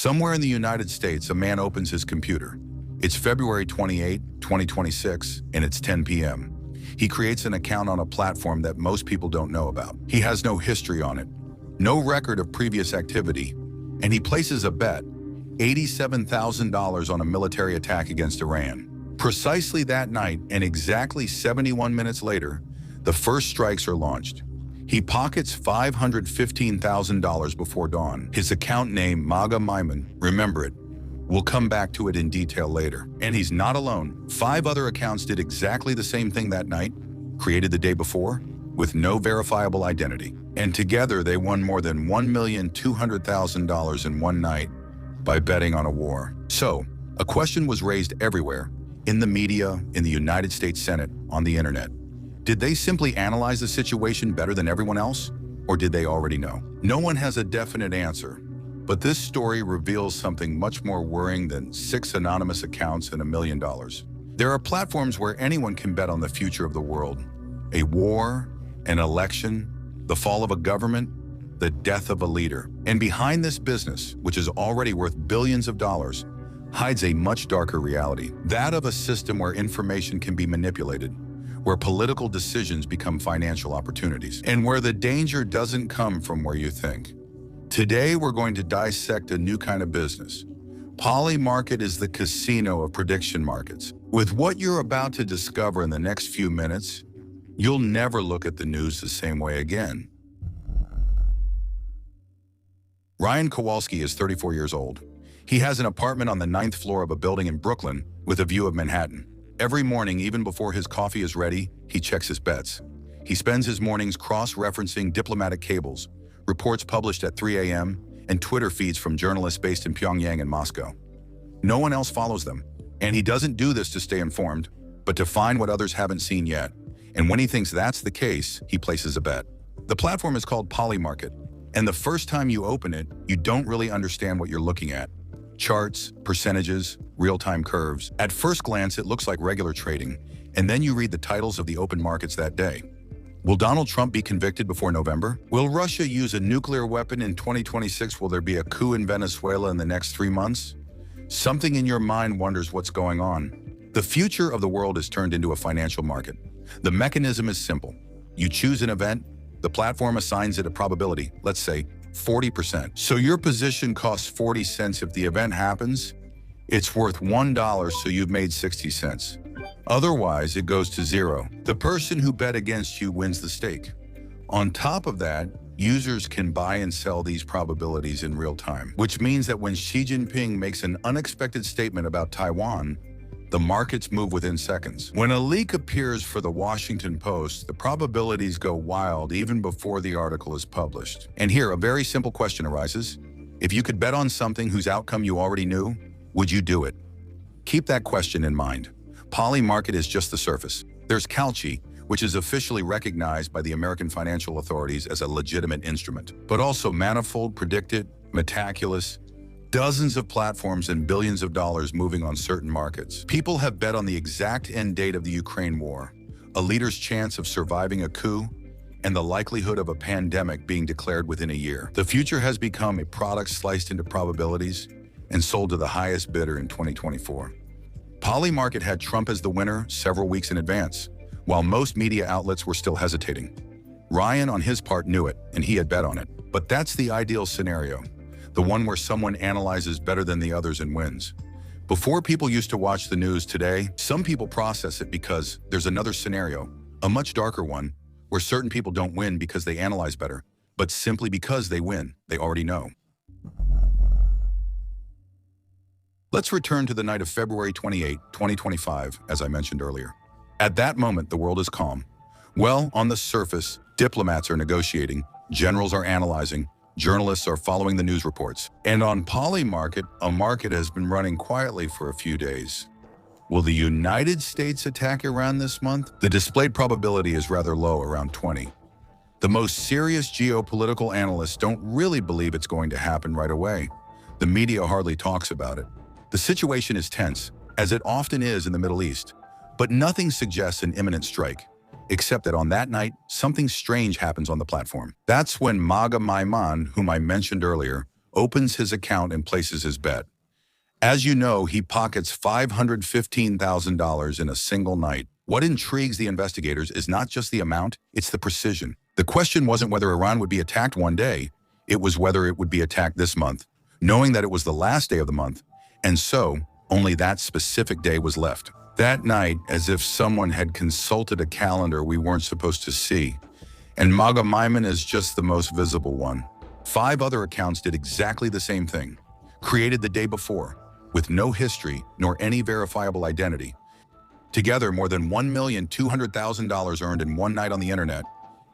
Somewhere in the United States, a man opens his computer. It's February 28, 2026, and it's 10 p.m. He creates an account on a platform that most people don't know about. He has no history on it, no record of previous activity, and he places a bet, $87,000 on a military attack against Iran. Precisely that night, and exactly 71 minutes later, the first strikes are launched. He pockets $515,000 before dawn. His account name, MAGA Maiman, remember it. We'll come back to it in detail later. And he's not alone. 5 other accounts did exactly the same thing that night, created the day before, with no verifiable identity. And together they won more than $1,200,000 in one night by betting on a war. So, a question was raised everywhere, in the media, in the United States Senate, on the internet. Did they simply analyze the situation better than everyone else? Or did they already know? No one has a definite answer, but this story reveals something much more worrying than 6 anonymous accounts and $1 million. There are platforms where anyone can bet on the future of the world. A war, an election, the fall of a government, the death of a leader. And behind this business, which is already worth billions of dollars, hides a much darker reality. That of a system where information can be manipulated, where political decisions become financial opportunities, and where the danger doesn't come from where you think. Today, we're going to dissect a new kind of business. Polymarket is the casino of prediction markets. With what you're about to discover in the next few minutes, you'll never look at the news the same way again. Ryan Kowalski is 34 years old. He has an apartment on the 9th floor of a building in Brooklyn with a view of Manhattan. Every morning, even before his coffee is ready, he checks his bets. He spends his mornings cross-referencing diplomatic cables, reports published at 3 a.m., and Twitter feeds from journalists based in Pyongyang and Moscow. No one else follows them, and he doesn't do this to stay informed, but to find what others haven't seen yet. And when he thinks that's the case, he places a bet. The platform is called Polymarket, and the first time you open it, you don't really understand what you're looking at. Charts, percentages, real-time curves. At first glance, it looks like regular trading, and then you read the titles of the open markets that day. Will Donald Trump be convicted before November? Will Russia use a nuclear weapon in 2026? Will there be a coup in Venezuela in the next 3 months? Something in your mind wonders what's going on. The future of the world is turned into a financial market. The mechanism is simple. You choose an event, the platform assigns it a probability, let's say 40%. So your position costs 40 cents if the event happens. It's worth $1, so you've made 60 cents. Otherwise, it goes to zero. The person who bet against you wins the stake. On top of that, users can buy and sell these probabilities in real time, which means that when Xi Jinping makes an unexpected statement about Taiwan, the markets move within seconds. When a leak appears for the Washington Post, the probabilities go wild even before the article is published. And here, a very simple question arises. If you could bet on something whose outcome you already knew, would you do it? Keep that question in mind. Polymarket is just the surface. There's Kalchi, which is officially recognized by the American financial authorities as a legitimate instrument, but also Manifold, Predicted, Metaculus, dozens of platforms and billions of dollars moving on certain markets. People have bet on the exact end date of the Ukraine war, a leader's chance of surviving a coup, and the likelihood of a pandemic being declared within a year. The future has become a product sliced into probabilities and sold to the highest bidder in 2024. Polymarket had Trump as the winner several weeks in advance, while most media outlets were still hesitating. Ryan, on his part, knew it, and he had bet on it. But that's the ideal scenario. The one where someone analyzes better than the others and wins. Before people used to watch the news, today, some people process it because there's another scenario, a much darker one, where certain people don't win because they analyze better, but simply because they win, they already know. Let's return to the night of February 28, 2025, as I mentioned earlier. At that moment, the world is calm. Well, on the surface, diplomats are negotiating, generals are analyzing, journalists are following the news reports. And on Polymarket, a market has been running quietly for a few days. Will the United States attack Iran this month? The displayed probability is rather low, around 20. The most serious geopolitical analysts don't really believe it's going to happen right away. The media hardly talks about it. The situation is tense, as it often is in the Middle East, but nothing suggests an imminent strike. Except that on that night, something strange happens on the platform. That's when MAGA Maiman, whom I mentioned earlier, opens his account and places his bet. As you know, he pockets $515,000 in a single night. What intrigues the investigators is not just the amount, it's the precision. The question wasn't whether Iran would be attacked one day, it was whether it would be attacked this month, knowing that it was the last day of the month, and so only that specific day was left. That night, as if someone had consulted a calendar we weren't supposed to see, and Maga Maiman is just the most visible one. 5 other accounts did exactly the same thing, created the day before, with no history nor any verifiable identity. Together, more than $1,200,000 earned in one night on the internet.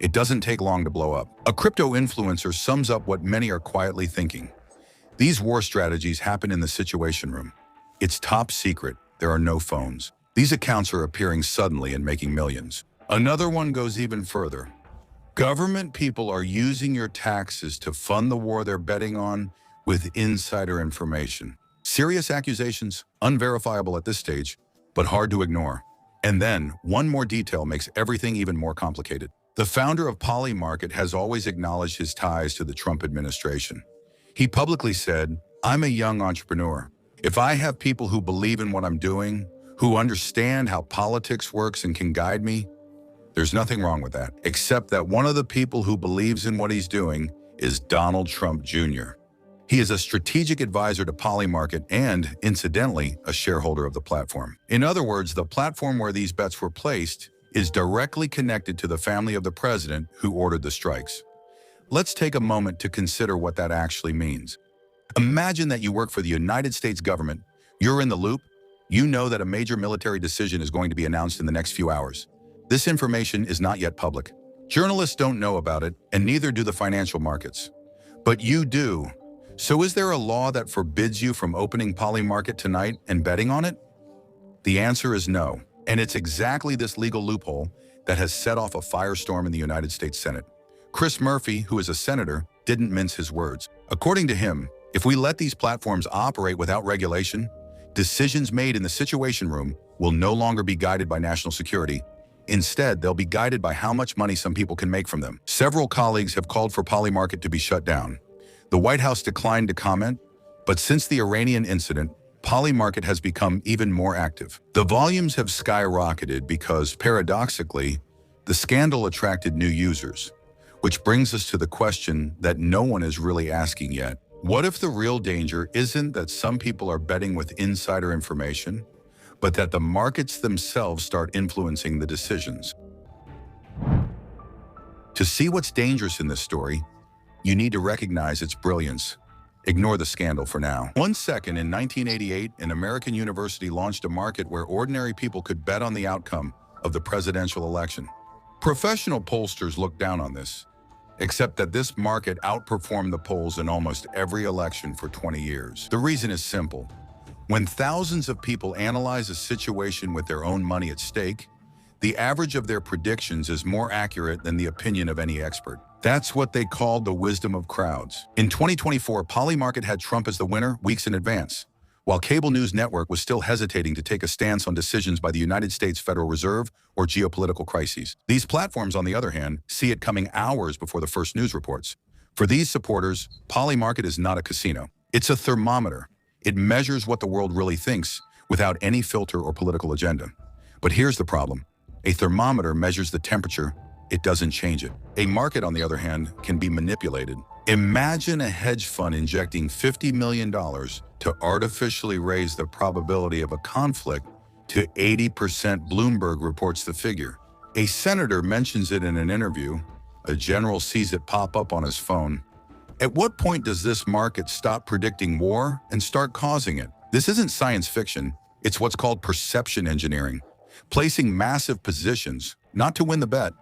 It doesn't take long to blow up. A crypto influencer sums up what many are quietly thinking. These war strategies happen in the Situation Room. It's top secret. There are no phones. These accounts are appearing suddenly and making millions. Another one goes even further. Government people are using your taxes to fund the war they're betting on with insider information. Serious accusations, unverifiable at this stage, but hard to ignore. And then, one more detail makes everything even more complicated. The founder of Polymarket has always acknowledged his ties to the Trump administration. He publicly said, "I'm a young entrepreneur. If I have people who believe in what I'm doing, who understand how politics works and can guide me, there's nothing wrong with that, except that one of the people who believes in what he's doing is Donald Trump Jr. He is a strategic advisor to Polymarket and, incidentally, a shareholder of the platform. In other words, the platform where these bets were placed is directly connected to the family of the president who ordered the strikes. Let's take a moment to consider what that actually means. Imagine that you work for the United States government. You're in the loop. You know that a major military decision is going to be announced in the next few hours. This information is not yet public. Journalists don't know about it, and neither do the financial markets. But you do. So is there a law that forbids you from opening Polymarket tonight and betting on it? The answer is no. And it's exactly this legal loophole that has set off a firestorm in the United States Senate. Chris Murphy, who is a senator, didn't mince his words. According to him, if we let these platforms operate without regulation, decisions made in the Situation Room will no longer be guided by national security. Instead, they'll be guided by how much money some people can make from them. Several colleagues have called for Polymarket to be shut down. The White House declined to comment, but since the Iranian incident, Polymarket has become even more active. The volumes have skyrocketed because, paradoxically, the scandal attracted new users, which brings us to the question that no one is really asking yet. What if the real danger isn't that some people are betting with insider information, but that the markets themselves start influencing the decisions? To see what's dangerous in this story, you need to recognize its brilliance. Ignore the scandal for now. 1 second, in 1988, an American university launched a market where ordinary people could bet on the outcome of the presidential election. Professional pollsters looked down on this, except that this market outperformed the polls in almost every election for 20 years. The reason is simple. When thousands of people analyze a situation with their own money at stake, the average of their predictions is more accurate than the opinion of any expert. That's what they called the wisdom of crowds. In 2024, Polymarket had Trump as the winner weeks in advance, while cable news network was still hesitating to take a stance on decisions by the United States Federal Reserve or geopolitical crises. These platforms, on the other hand, see it coming hours before the first news reports. For these supporters, Polymarket is not a casino. It's a thermometer. It measures what the world really thinks without any filter or political agenda. But here's the problem. A thermometer measures the temperature. It doesn't change it. A market, on the other hand, can be manipulated. Imagine a hedge fund injecting $50 million to artificially raise the probability of a conflict to 80%. Bloomberg reports the figure. A senator mentions it in an interview. A general sees it pop up on his phone. At what point does this market stop predicting war and start causing it? This isn't science fiction. It's what's called perception engineering. Placing massive positions, not to win the bet,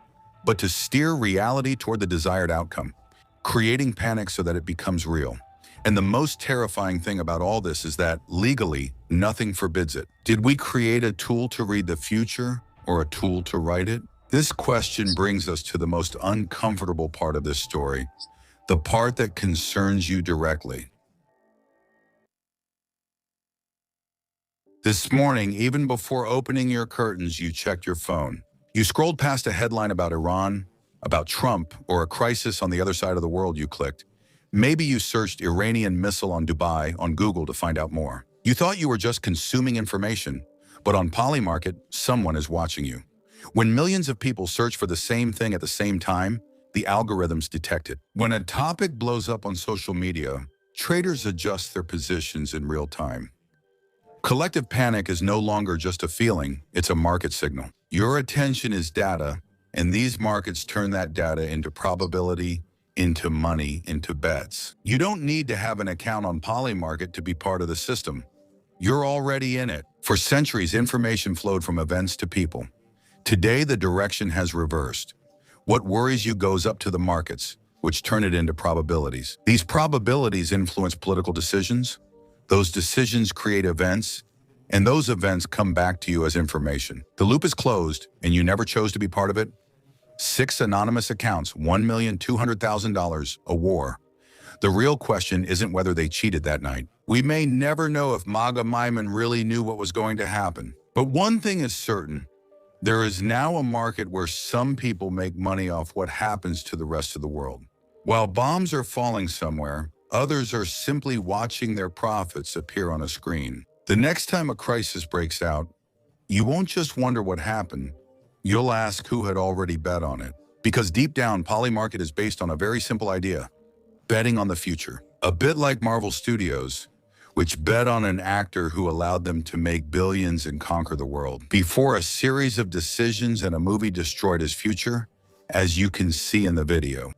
but to steer reality toward the desired outcome, creating panic so that it becomes real. And the most terrifying thing about all this is that, legally, nothing forbids it. Did we create a tool to read the future or a tool to write it? This question brings us to the most uncomfortable part of this story, the part that concerns you directly. This morning, even before opening your curtains, you checked your phone. You scrolled past a headline about Iran, about Trump, or a crisis on the other side of the world. You clicked. Maybe you searched Iranian missile on Dubai on Google to find out more. You thought you were just consuming information, but on Polymarket, someone is watching you. When millions of people search for the same thing at the same time, the algorithms detect it. When a topic blows up on social media, traders adjust their positions in real time. Collective panic is no longer just a feeling, it's a market signal. Your attention is data, and these markets turn that data into probability, into money, into bets. You don't need to have an account on Polymarket to be part of the system. You're already in it. For centuries, information flowed from events to people. Today, the direction has reversed. What worries you goes up to the markets, which turn it into probabilities. These probabilities influence political decisions. Those decisions create events, and those events come back to you as information. The loop is closed, and you never chose to be part of it. 6 anonymous accounts, $1,200,000, a war. The real question isn't whether they cheated that night. We may never know if MAGA Maiman really knew what was going to happen. But one thing is certain. There is now a market where some people make money off what happens to the rest of the world. While bombs are falling somewhere, others are simply watching their profits appear on a screen. The next time a crisis breaks out, you won't just wonder what happened. You'll ask who had already bet on it. Because deep down, Polymarket is based on a very simple idea: betting on the future. A bit like Marvel Studios, which bet on an actor who allowed them to make billions and conquer the world. Before a series of decisions and a movie destroyed his future, as you can see in the video.